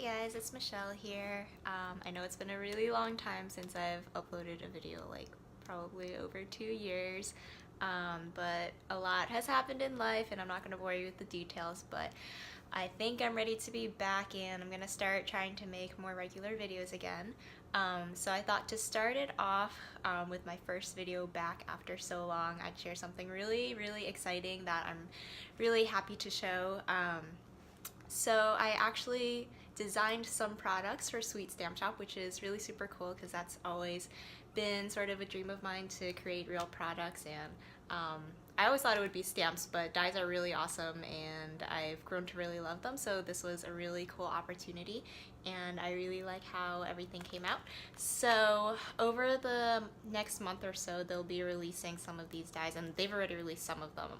guys, it's Michelle here. I know it's been a really long time since I've uploaded a video, like probably over 2 years, but a lot has happened in life and I'm not going to bore you with the details, but I think I'm ready to be back and I'm going to start trying to make more regular videos again. So I thought to start it off with my first video back after so long, I'd share something really exciting that I'm really happy to show. So I actually designed some products for Sweet Stamp Shop, which is really super cool because that's always been sort of a dream of mine to create real products. And I always thought it would be stamps, but dies are really awesome and I've grown to really love them. So this was a really cool opportunity and I really like how everything came out. So over the next month or so, they'll be releasing some of these dies, and they've already released some of them,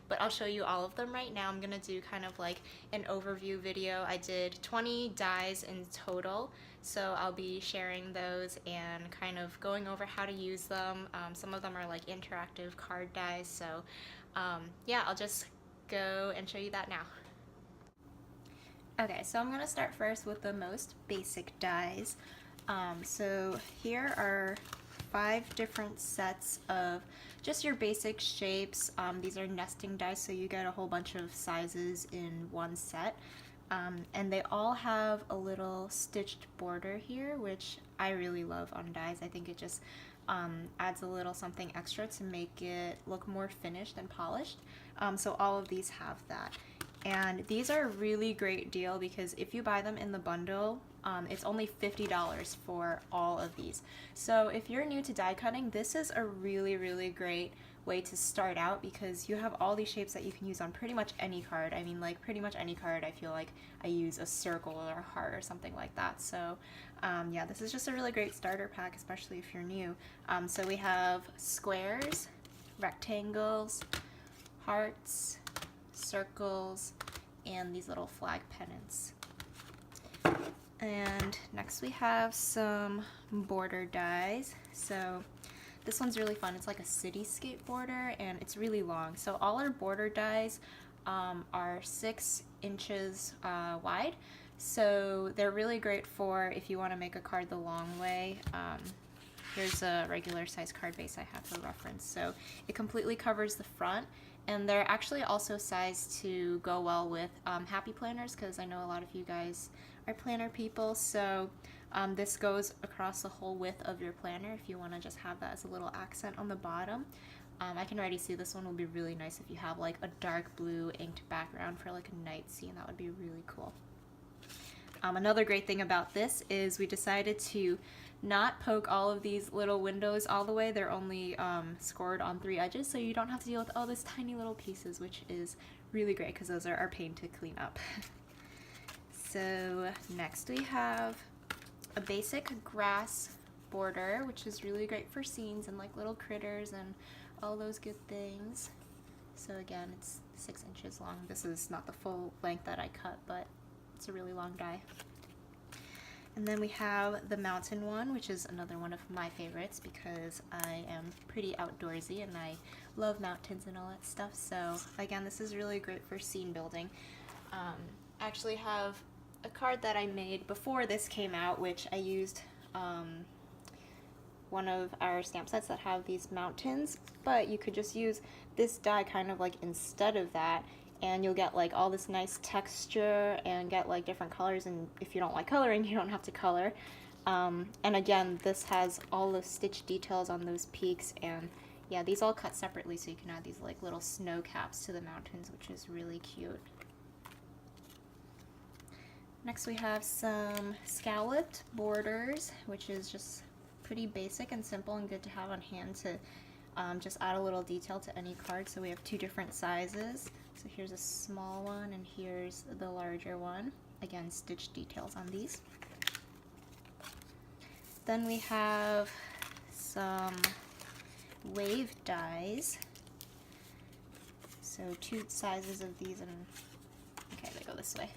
but I'll show you all of them right now. I'm gonna do kind of like an overview video. I did 20 dies in total, so I'll be sharing those and kind of going over how to use them. Some of them are like interactive card dies, so yeah, I'll just go and show you that now. Okay, so I'm going to start first with the most basic dies. So here are 5 different sets of just your basic shapes. These are nesting dies, so you get a whole bunch of sizes in one set. And they all have a little stitched border here, which I really love on dies. I think it just adds a little something extra to make it look more finished and polished. So all of these have that. And these are a really great deal because if you buy them in the bundle, it's only $50 for all of these. So if you're new to die cutting, this is a really great way to start out because you have all these shapes that you can use on pretty much any card. I mean, like pretty much any card, I feel like I use a circle or a heart or something like that. So yeah, this is just a really great starter pack, especially if you're new. So we have squares, rectangles, hearts, circles, and these little flag pennants. And next we have some border dies. So this one's really fun. It's like a cityscape border and it's really long. So all our border dies are 6 inches wide. So they're really great for if you want to make a card the long way. Here's a regular size card base I have for reference. So it completely covers the front, and they're actually also sized to go well with happy planners because I know a lot of you guys are planner people. So this goes across the whole width of your planner if you want to just have that as a little accent on the bottom. I can already see this one will be really nice if you have like a dark blue inked background for like a night scene. That would be really cool. Another great thing about this is we decided to not poke all of these little windows all the way. They're only scored on 3 edges, so you don't have to deal with all those tiny little pieces, which is really great because those are our pain to clean up. So next we have a basic grass border, which is really great for scenes and like little critters and all those good things. So again, it's 6 inches long. This is not the full length that I cut, but it's a really long die. And then we have the mountain one, which is another one of my favorites because I am pretty outdoorsy and I love mountains and all that stuff. So again, this is really great for scene building. I actually have a card that I made before this came out, which I used one of our stamp sets that have these mountains, but you could just use this die kind of like instead of that, and you'll get like all this nice texture and get like different colors, and if you don't like coloring, you don't have to color. And again, this has all the stitch details on those peaks, and yeah, these all cut separately so you can add these like little snow caps to the mountains, which is really cute. Next we have some scalloped borders, which is just pretty basic and simple and good to have on hand to just add a little detail to any card. So we have 2 different sizes. So here's a small one and here's the larger one. Again, stitch details on these. Then we have some wave dies. So 2 sizes of these, and okay, they go this way.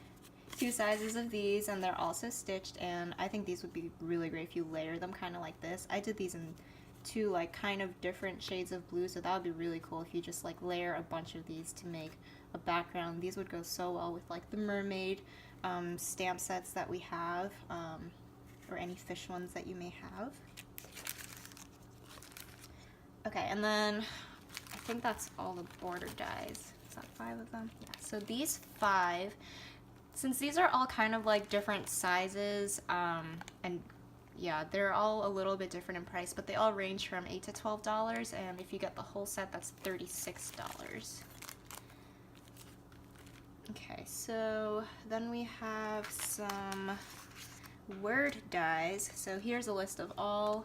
2 sizes of these, and they're also stitched, and I think these would be really great if you layer them kind of like this. I did these in 2 like kind of different shades of blue, so that would be really cool if you just like layer a bunch of these to make a background. These would go so well with like the mermaid stamp sets that we have, or any fish ones that you may have. Okay, and then I think that's all the border dies. Is that 5 of them? Yeah, so these 5, since these are all kind of like different sizes, and yeah, they're all a little bit different in price, but they all range from $8 to $12, and if you get the whole set, that's $36. Okay, so then we have some word dies. So here's a list of all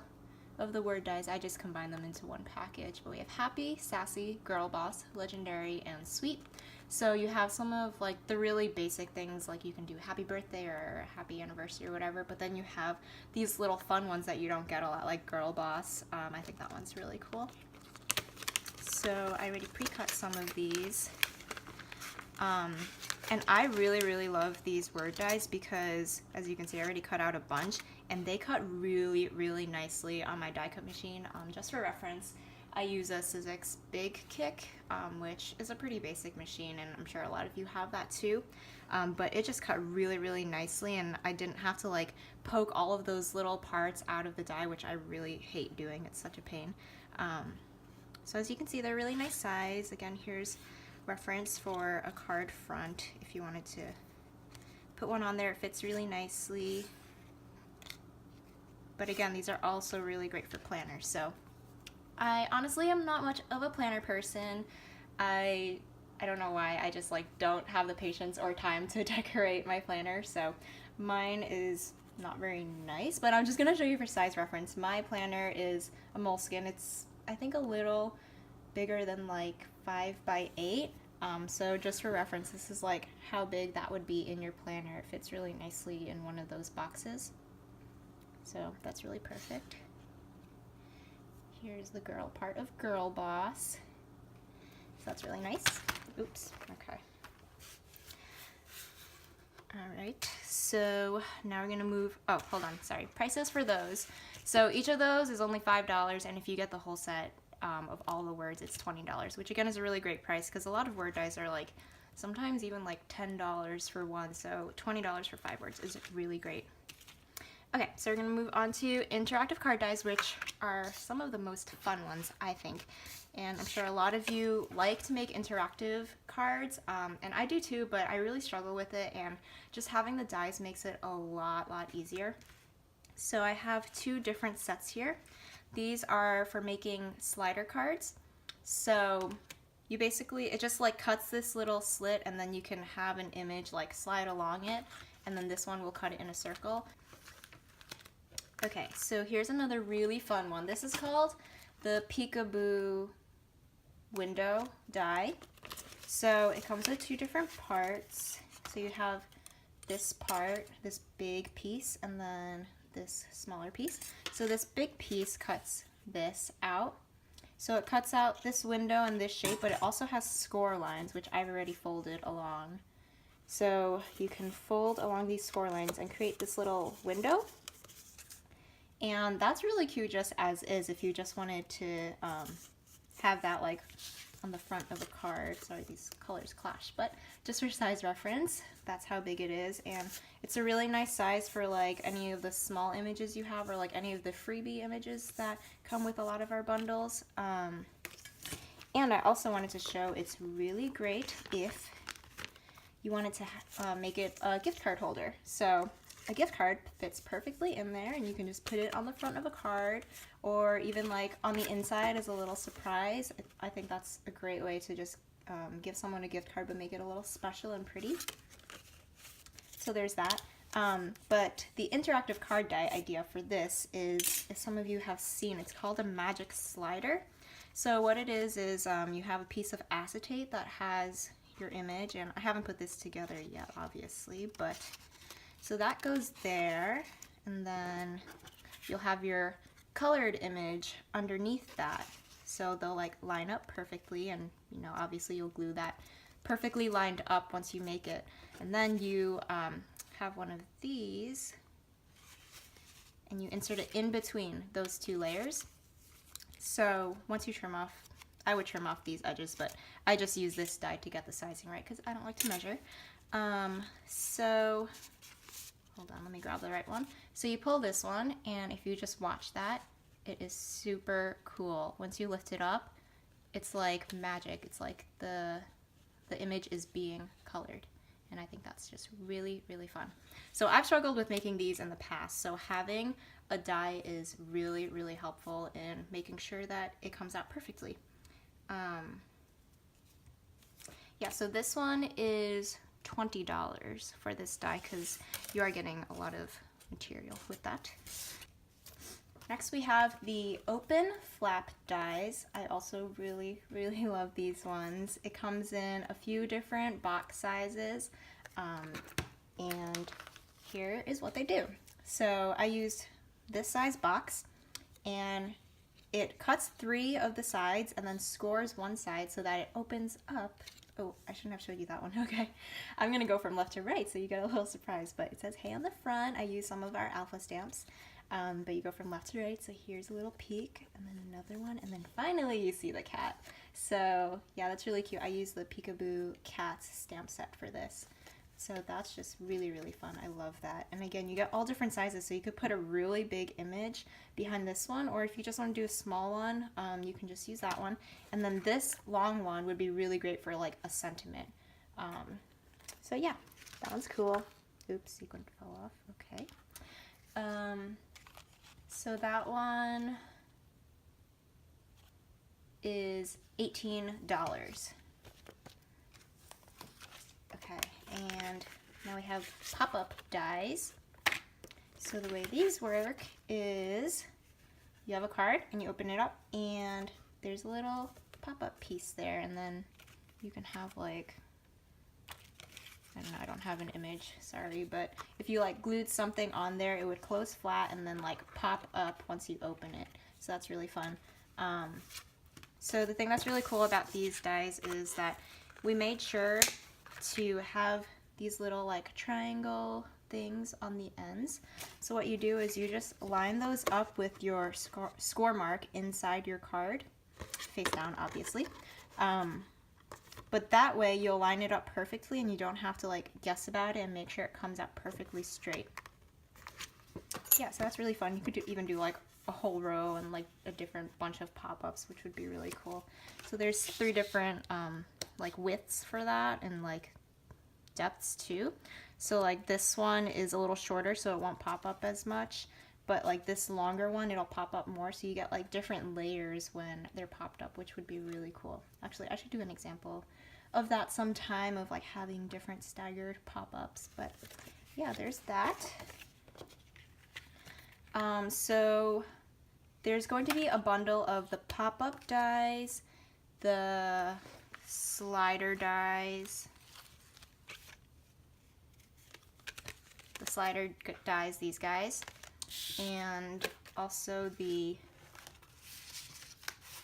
of the word dies. I just combined them into one package, but we have happy, sassy, girl boss, legendary, and sweet. So you have some of like the really basic things, like you can do happy birthday or happy anniversary or whatever, but then you have these little fun ones that you don't get a lot, like girl boss. I think that one's really cool. So I already pre-cut some of these. And I really love these word dies because, as you can see, I already cut out a bunch, and they cut really nicely on my die cut machine. Just for reference, I use a Sizzix Big Kick, which is a pretty basic machine, and I'm sure a lot of you have that too. But it just cut really nicely, and I didn't have to like poke all of those little parts out of the die, which I really hate doing. It's such a pain. So as you can see, they're really nice size. Again, here's reference for a card front if you wanted to put one on there. It fits really nicely. But again, these are also really great for planners. So I honestly am not much of a planner person. I don't know why, I just like don't have the patience or time to decorate my planner. So mine is not very nice, but I'm just gonna show you for size reference. My planner is a Moleskine. It's I think a little bigger than like 5 by 8. So just for reference, this is like how big that would be in your planner. It fits really nicely in one of those boxes. So that's really perfect. Here's the girl part of Girl Boss. So that's really nice. Oops, okay. Alright, so now we're gonna move, oh, hold on, sorry. Prices for those. So each of those is only $5, and if you get the whole set, of all the words, it's $20, which again is a really great price because a lot of word dies are like sometimes even like $10 for one, so $20 for 5 words is really great. Okay, so we're gonna move on to interactive card dies, which are some of the most fun ones, I think. And I'm sure a lot of you like to make interactive cards, and I do too, but I really struggle with it, and just having the dies makes it a lot easier. So I have 2 different sets here. These are for making slider cards. So you basically, it just like cuts this little slit, and then you can have an image like slide along it, and then this one will cut it in a circle. Okay, so here's another really fun one. This is called the Peekaboo window die. So it comes with 2 different parts. So you have this part, this big piece, and then this smaller piece. So this big piece cuts this out. So it cuts out this window in this shape, but it also has score lines, which I've already folded along. So you can fold along these score lines and create this little window. And that's really cute just as is if you just wanted to have that like on the front of a card. Sorry, these colors clash, but just for size reference, that's how big it is. And it's a really nice size for like any of the small images you have, or like any of the freebie images that come with a lot of our bundles. And I also wanted to show it's really great if you wanted to make it a gift card holder. So a gift card fits perfectly in there, and you can just put it on the front of a card, or even like on the inside as a little surprise. I think that's a great way to just give someone a gift card but make it a little special and pretty. So there's that. But the interactive card die idea for this is, if some of you have seen, it's called a magic slider. So what it is you have a piece of acetate that has your image, and I haven't put this together yet obviously, but so that goes there, and then you'll have your colored image underneath that. So they'll like line up perfectly, and you know, obviously you'll glue that perfectly lined up once you make it. And then you have one of these, and you insert it in between those 2 layers. So once you trim off, I would trim off these edges, but I just use this die to get the sizing right because I don't like to measure. So hold on, let me grab the right one. So you pull this one, and if you just watch that, it is super cool. Once you lift it up, it's like magic. It's like the image is being colored. And I think that's just really, really fun. So I've struggled with making these in the past. So having a die is really, really helpful in making sure that it comes out perfectly. Yeah, so this one is $20 for this die because you are getting a lot of material with that. Next we have the open flap dies. I also really, really love these ones. It comes in a few different box sizes, and here is what they do. So I used this size box, and it cuts 3 of the sides and then scores one side so that it opens up. Oh, I shouldn't have showed you that one. Okay. I'm going to go from left to right so you get a little surprise. But it says, hey, on the front. I use some of our alpha stamps. But you go from left to right. So here's a little peek, and then another one. And then finally you see the cat. So yeah, that's really cute. I use the Peekaboo Cats stamp set for this. So that's just really, really fun. I love that. And again, you get all different sizes, so you could put a really big image behind this one, or if you just want to do a small one, you can just use that one. And then this long one would be really great for like a sentiment. So yeah, that one's cool. Oops, sequin fell off. Okay. So that one is $18. Okay, and now we have pop-up dies. So the way these work is you have a card and you open it up and there's a little pop-up piece there, and then you can have like, I don't know, I don't have an image, sorry, but if you like glued something on there, it would close flat and then like pop up once you open it. So that's really fun. So the thing that's really cool about these dies is that we made sure to have these little like triangle things on the ends. So what you do is you just line those up with your score mark inside your card, face down obviously. But that way you'll line it up perfectly and you don't have to like guess about it and make sure it comes out perfectly straight. Yeah, so that's really fun. You could even do like a whole row and like a different bunch of pop-ups, which would be really cool. So there's 3 different like widths for that, and like depths too. So like this one is a little shorter, so it won't pop up as much, but like this longer one, it'll pop up more, so you get like different layers when they're popped up, which would be really cool. Actually, I should do an example of that sometime, of like having different staggered pop-ups. But yeah, there's that. So there's going to be a bundle of the pop-up dies, the slider dies, these guys, and also the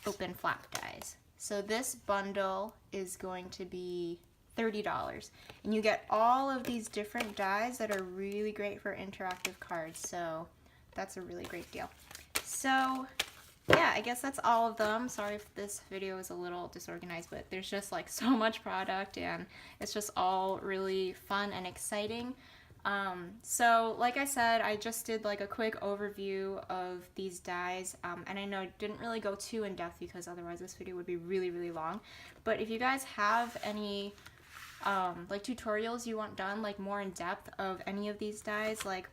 open flap dies. So this bundle is going to be $30, and you get all of these different dies that are really great for interactive cards. So that's a really great deal. So yeah, I guess that's all of them. Sorry if this video is a little disorganized, but there's just like so much product and it's just all really fun and exciting. So like I said, I just did like a quick overview of these dies, and I know I didn't really go too in depth because otherwise this video would be really, really long. But if you guys have any like tutorials you want done, like more in depth of any of these dies, like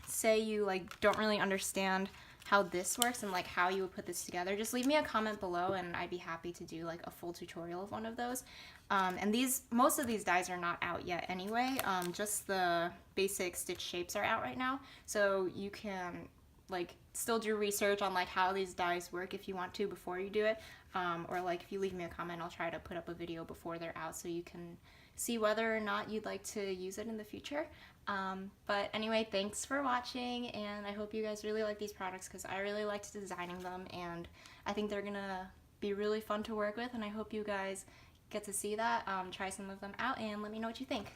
say you like don't really understand how this works and like how you would put this together, just leave me a comment below and I'd be happy to do like a full tutorial of one of those. And most of these dies are not out yet anyway, just the basic stitch shapes are out right now, so you can like still do research on like how these dies work if you want to before you do it, or like if you leave me a comment, I'll try to put up a video before they're out so you can see whether or not you'd like to use it in the future. But anyway, thanks for watching, and I hope you guys really like these products because I really liked designing them, and I think they're gonna be really fun to work with, and I hope you guys get to see that. Try some of them out and let me know what you think.